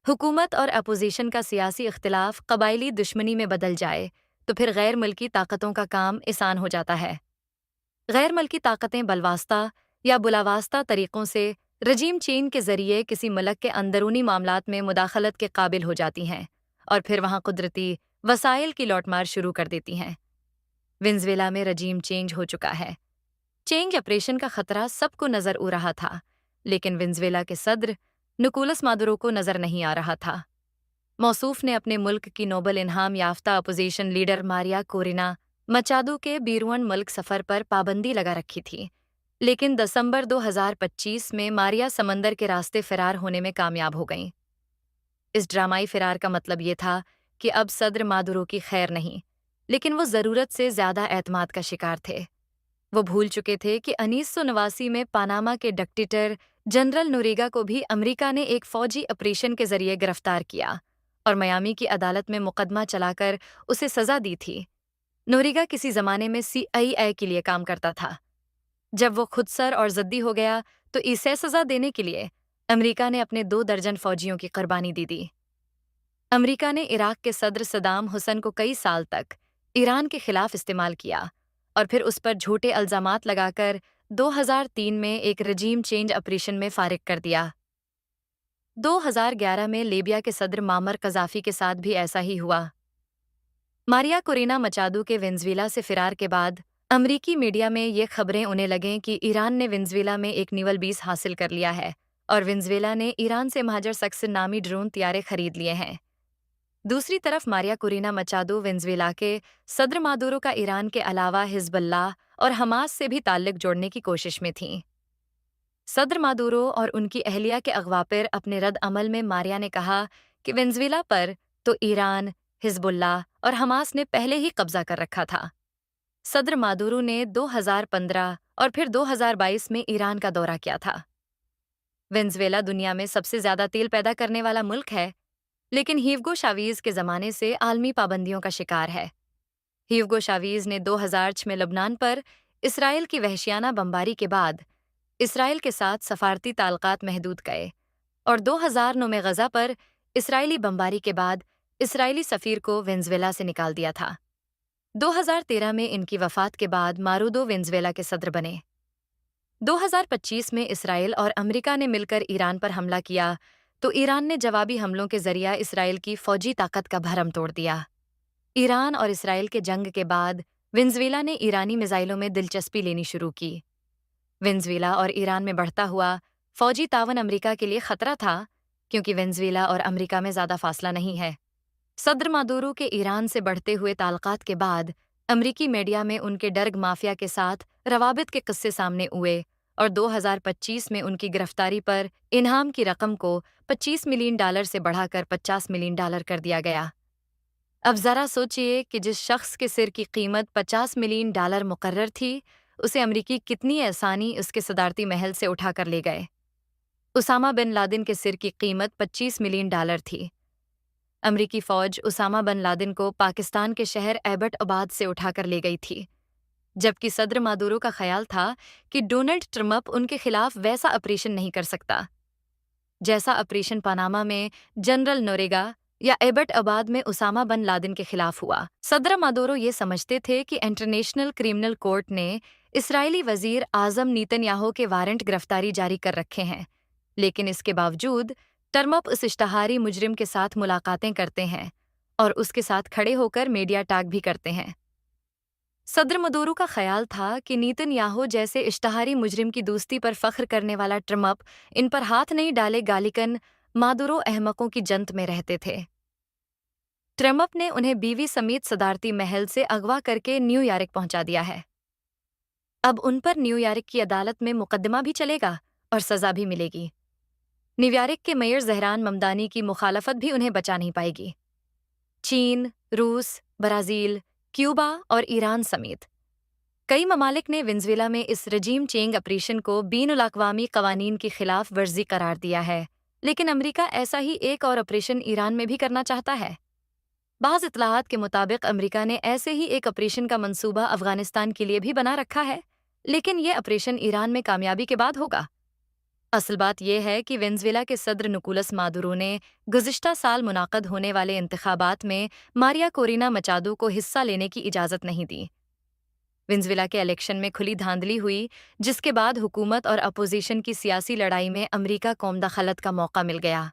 حکومت اور اپوزیشن کا سیاسی اختلاف قبائلی دشمنی میں بدل جائے تو پھر غیر ملکی طاقتوں کا کام آسان ہو جاتا ہے۔ غیر ملکی طاقتیں بالواسطہ یا بلاواسطہ طریقوں سے رجیم چینج کے ذریعے کسی ملک کے اندرونی معاملات میں مداخلت کے قابل ہو جاتی ہیں اور پھر وہاں قدرتی وسائل کی لوٹ مار شروع کر دیتی ہیں۔ وینزویلا میں رجیم چینج ہو چکا ہے۔ چینج آپریشن کا خطرہ سب کو نظر آ رہا تھا، لیکن وینزویلا کے صدر نکولس مادورو کو نظر نہیں آ رہا تھا۔ موصوف نے اپنے ملک کی نوبل انعام یافتہ اپوزیشن لیڈر ماریا کورینا مچادو کے بیرون ملک سفر پر پابندی لگا رکھی تھی، لیکن دسمبر 2025 میں ماریا سمندر کے راستے فرار ہونے میں کامیاب ہو گئیں۔ اس ڈرامائی فرار کا مطلب یہ تھا کہ اب صدر مادورو کی خیر نہیں، لیکن وہ ضرورت سے زیادہ اعتماد کا شکار تھے۔ وہ بھول چکے تھے کہ 1989 میں پاناما کے ڈکٹیٹر جنرل نوریگا کو بھی امریکہ نے ایک فوجی آپریشن کے ذریعے گرفتار کیا اور میامی کی عدالت میں مقدمہ چلا کر اسے سزا دی تھی۔ نوریگا کسی زمانے میں CIA کے لیے کام کرتا تھا۔ جب وہ خود سر اور ضدی ہو گیا تو اسے سزا دینے کے لیے امریکہ نے اپنے 2 درجن فوجیوں کی قربانی دی۔ امریکہ نے عراق کے صدر صدام حسن کو کئی سال تک ایران کے خلاف استعمال کیا اور پھر اس پر جھوٹے الزامات لگا کر 2003 میں ایک رجیم چینج آپریشن میں فارغ کر دیا۔ 2011 میں لیبیا کے صدر معمر قذافی کے ساتھ بھی ایسا ہی ہوا۔ ماریا کورینا مچادو کے وینزویلا سے فرار کے بعد امریکی میڈیا میں یہ خبریں انہیں لگیں کہ ایران نے وینزویلا میں ایک نیول بیس حاصل کر لیا ہے اور وینزویلا نے ایران سے مہاجر سکسن نامی ڈرون طیارے خرید لیے ہیں۔ دوسری طرف ماریا کورینا مچادو وینزویلا کے صدر مادورو کا ایران کے علاوہ حزب اللہ اور حماس سے بھی تعلق جوڑنے کی کوشش میں تھیں۔ صدر مادورو اور ان کی اہلیہ کے اغوا پر اپنے رد عمل میں ماریا نے کہا کہ وینزویلا پر تو ایران، حزب اللہ اور حماس نے پہلے ہی قبضہ کر رکھا تھا۔ صدر مادورو نے 2015 اور پھر 2022 میں ایران کا دورہ کیا تھا۔ وینزویلا دنیا میں سب سے زیادہ تیل پیدا کرنے والا ملک ہے، لیکن ہیوگو شاویز کے زمانے سے عالمی پابندیوں کا شکار ہے۔ ہیوگو شاویز نے 2006 میں لبنان پر اسرائیل کی وحشیانہ بمباری کے بعد اسرائیل کے ساتھ سفارتی تعلقات محدود کئے اور 2009 میں غزہ پر اسرائیلی بمباری کے بعد اسرائیلی سفیر کو وینزویلا سے نکال دیا تھا۔ 2013 میں ان کی وفات کے بعد مادورو وینزویلا کے صدر بنے۔ 2025 میں اسرائیل اور امریکہ نے مل کر ایران پر حملہ کیا تو ایران نے جوابی حملوں کے ذریعہ اسرائیل کی فوجی طاقت کا بھرم توڑ دیا۔ ایران اور اسرائیل کے جنگ کے بعد وینزویلا نے ایرانی میزائلوں میں دلچسپی لینی شروع کی۔ وینزویلا اور ایران میں بڑھتا ہوا فوجی تعاون امریکہ کے لیے خطرہ تھا، کیونکہ وینزویلا اور امریکہ میں زیادہ فاصلہ نہیں ہے۔ صدر مادورو کے ایران سے بڑھتے ہوئے تعلقات کے بعد امریکی میڈیا میں ان کے ڈرگ مافیا کے ساتھ روابط کے قصے سامنے ہوئے اور 2025 میں ان کی گرفتاری پر انعام کی رقم کو $25 ملین سے بڑھا کر $50 ملین کر دیا گیا۔ اب ذرا سوچئے کہ جس شخص کے سر کی قیمت $50 ملین مقرر تھی، اسے امریکی کتنی آسانی اس کے صدارتی محل سے اٹھا کر لے گئے۔ اسامہ بن لادن کے سر کی قیمت $25 ملین تھی۔ امریکی فوج اسامہ بن لادن کو پاکستان کے شہر ایبٹ آباد سے اٹھا کر لے گئی تھی، جبکہ صدر مادورو کا خیال تھا کہ ڈونلڈ ٹرمپ ان کے خلاف ویسا آپریشن نہیں کر سکتا جیسا آپریشن پاناما میں جنرل نوریگا یا ایبٹ آباد میں اسامہ بن لادن کے خلاف ہوا۔ صدر مادورو یہ سمجھتے تھے کہ انٹرنیشنل کرمنل کورٹ نے اسرائیلی وزیر اعظم نیتن یاہو کے وارنٹ گرفتاری جاری کر رکھے ہیں، لیکن اس کے باوجود ٹرمپ اس اشتہاری مجرم کے ساتھ ملاقاتیں کرتے ہیں اور اس کے ساتھ کھڑے ہو کر میڈیا ٹاک بھی کرتے ہیں۔ صدر مادورو کا خیال تھا کہ نیتن یاہو جیسے اشتہاری مجرم کی دوستی پر فخر کرنے والا ٹرمپ ان پر ہاتھ نہیں ڈالے گا، لیکن مادورو احمقوں کی جنت میں رہتے تھے۔ ٹرمپ نے انہیں بیوی سمیت صدارتی محل سے اغوا کر کے نیو یارک پہنچا دیا ہے۔ اب ان پر نیو یارک کی عدالت میں مقدمہ بھی چلے گا اور سزا بھی ملے گی۔ نیو یارک کے میئر زہران ممدانی کی مخالفت بھی انہیں بچا نہیں پائے گی۔ چین، روس، برازیل، کیوبا اور ایران سمیت کئی ممالک نے وینزویلا میں اس رجیم چینج آپریشن کو بین الاقوامی قوانین کی خلاف ورزی قرار دیا ہے، لیکن امریکہ ایسا ہی ایک اور آپریشن ایران میں بھی کرنا چاہتا ہے۔ بعض اطلاعات کے مطابق امریکہ نے ایسے ہی ایک آپریشن کا منصوبہ افغانستان کے لیے بھی بنا رکھا ہے، لیکن یہ آپریشن ایران میں کامیابی کے بعد ہوگا۔ اصل بات یہ ہے کہ وینزویلا کے صدر نکولس مادورو نے گزشتہ سال منعقد ہونے والے انتخابات میں ماریا کورینا مچادو کو حصہ لینے کی اجازت نہیں دی۔ وینزویلا کے الیکشن میں کھلی دھاندلی ہوئی، جس کے بعد حکومت اور اپوزیشن کی سیاسی لڑائی میں امریکہ کو مداخلت کا موقع مل گیا۔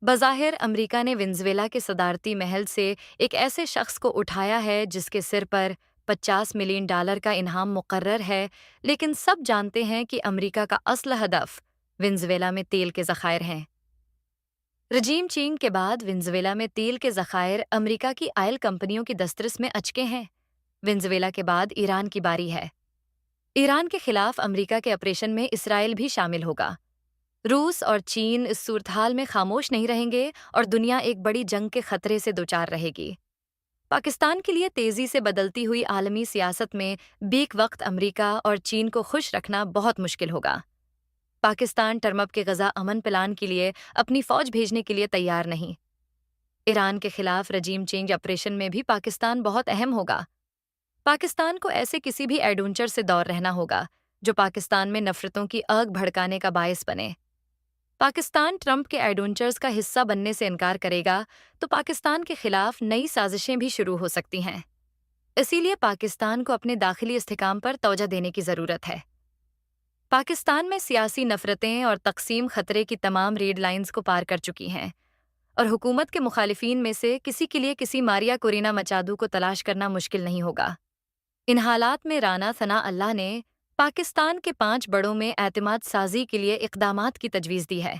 بظاہر امریکہ نے وینزویلا کے صدارتی محل سے ایک ایسے شخص کو اٹھایا ہے جس کے سر پر $50 ملین کا انعام مقرر ہے، لیکن سب جانتے ہیں کہ امریکہ کا اصل ہدف وینزویلا میں تیل کے ذخائر ہیں۔ رجیم چینج کے بعد وینزویلا میں تیل کے ذخائر امریکہ کی آئل کمپنیوں کی دسترس میں اچکے ہیں۔ وینزویلا کے بعد ایران کی باری ہے۔ ایران کے خلاف امریکہ کے آپریشن میں اسرائیل بھی شامل ہوگا۔ روس اور چین اس صورتحال میں خاموش نہیں رہیں گے اور دنیا ایک بڑی جنگ کے خطرے سے دوچار رہے گی۔ پاکستان کے لیے تیزی سے بدلتی ہوئی عالمی سیاست میں بیک وقت امریکہ اور چین کو خوش رکھنا بہت مشکل ہوگا۔ پاکستان ٹرمپ کے غزہ امن پلان کے لیے اپنی فوج بھیجنے کے لیے تیار نہیں۔ ایران کے خلاف رجیم چینج آپریشن میں بھی پاکستان بہت اہم ہوگا۔ پاکستان کو ایسے کسی بھی ایڈونچر سے دور رہنا ہوگا جو پاکستان میں نفرتوں کی آگ بھڑکانے کا باعث بنے۔ پاکستان ٹرمپ کے ایڈونچرز کا حصہ بننے سے انکار کرے گا تو پاکستان کے خلاف نئی سازشیں بھی شروع ہو سکتی ہیں۔ اسی لیے پاکستان کو اپنے داخلی استحکام پر توجہ دینے کی ضرورت ہے۔ پاکستان میں سیاسی نفرتیں اور تقسیم خطرے کی تمام ریڈ لائنز کو پار کر چکی ہیں، اور حکومت کے مخالفین میں سے کسی کے لیے کسی ماریا کورینا مچادو کو تلاش کرنا مشکل نہیں ہوگا۔ ان حالات میں رانا ثناء اللہ نے پاکستان کے 5 بڑوں میں اعتماد سازی کے لیے اقدامات کی تجویز دی ہے۔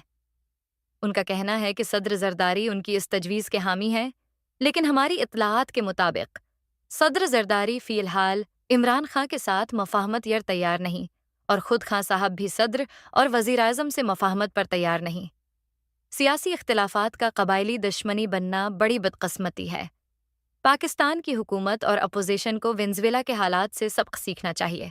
ان کا کہنا ہے کہ صدر زرداری ان کی اس تجویز کے حامی ہیں، لیکن ہماری اطلاعات کے مطابق صدر زرداری فی الحال عمران خان کے ساتھ مفاہمت یر تیار نہیں، اور خود خان صاحب بھی صدر اور وزیر اعظم سے مفاہمت پر تیار نہیں۔ سیاسی اختلافات کا قبائلی دشمنی بننا بڑی بدقسمتی ہے۔ پاکستان کی حکومت اور اپوزیشن کو وینزویلا کے حالات سے سبق سیکھنا چاہیے۔